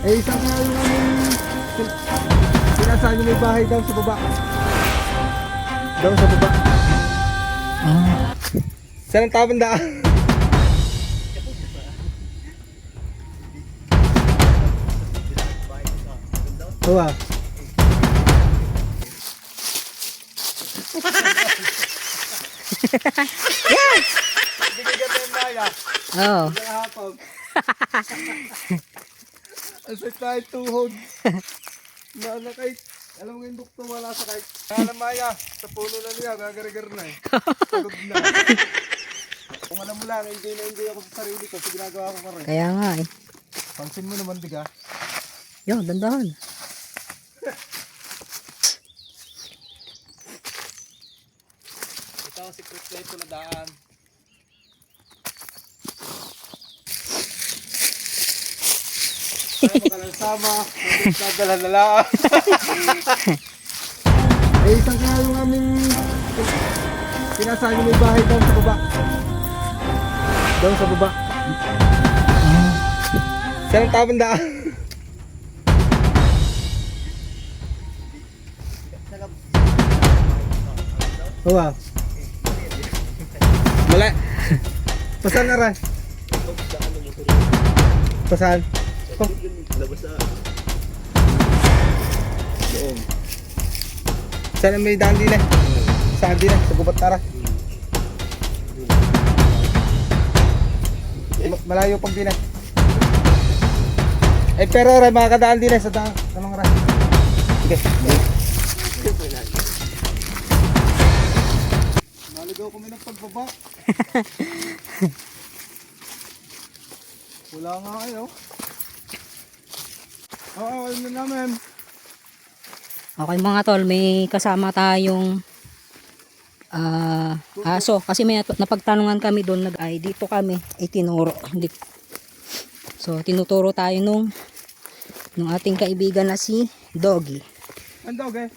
Eh, isang nga yung sinasabi may bahay daw sa baba. Daw sa baba. Saan ang tabang daan? Uwa. Binigyan tayo Maya. Oo. Nakahapag. Asay tayo tuhod. Nakakait. Alam mo yung bukto wala sa kahit. Kaya Maya, sa puno na niya, gagarigar na eh. Pagod na. Kung alam mo lang, enjoy na enjoy ako sa sarili ko sa ginagawa ko ka rin. Kaya nga eh. Pansin mo naman, diga. Yo, dandahan. Ito ang secret place na daan. Kaya makalang sama, nadala na lang. Eh, isang nga yung aming sinasabi may bahay daw sa baba. Daw sa baba. Saan ang tabang daan? Uwa. Mali. Pasan na rin. Pasan. Oh. Saan may daan din eh? Saan din eh? Sa gubat tara. Malayo pag din eh. Eh pero rin makakadaan din eh sa daan. Tanong rin. Sige. Naligaw kami ng pagbaba. Wala nga kayo. Oo, ayun na namin. Okay mga tol, may kasama tayong aso. Kasi may napagtanungan kami doon, ay dito kami, ay tinuro. So, tinuturo tayo nung ating kaibigan na si Doggy. Ang dog eh.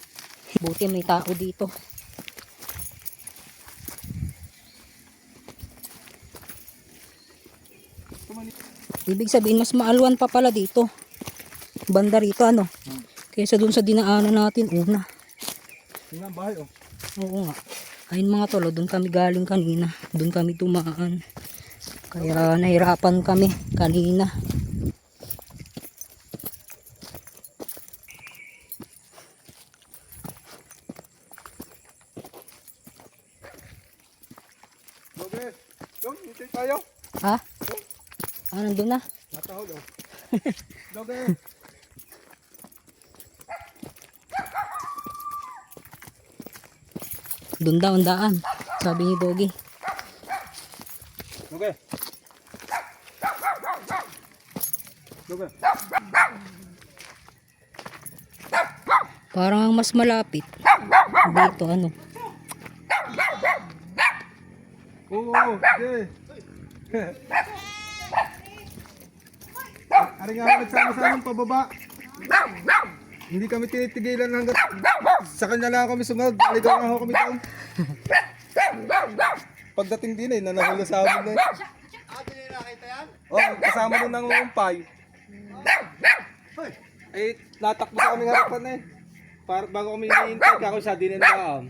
Buti may tao dito. Ibig sabihin, mas maalwan pa pala dito. Banda rito, ano? Kaysa doon sa dinaanan natin, una. Tingnan ang bahay oh. Oo nga. Ayun mga tolo, doon kami galing kanina. Doon kami tumaan. Kaya nahirapan kami kanina. Okay. Dog, hintay tayo. Ha? Nandun na? Natahol oh. Dog eh. Doon daw ang daan. Sabi ni Doggy. Okay. Okay. Parang ang mas malapit. Dito, ano? Oo, okay. Ari nga ako nagsama-sama pababa. Hindi kami tinitigilan hanggat sa kanya lang kami sumunod. Naligaw na ako kami doon. Pagdating din eh, nanahol na sa amin na eh. Oh, kasama nun ng umpay. Eh, natakbo sa kaming harapan na eh. Bago kami hinihintay, kako siya din na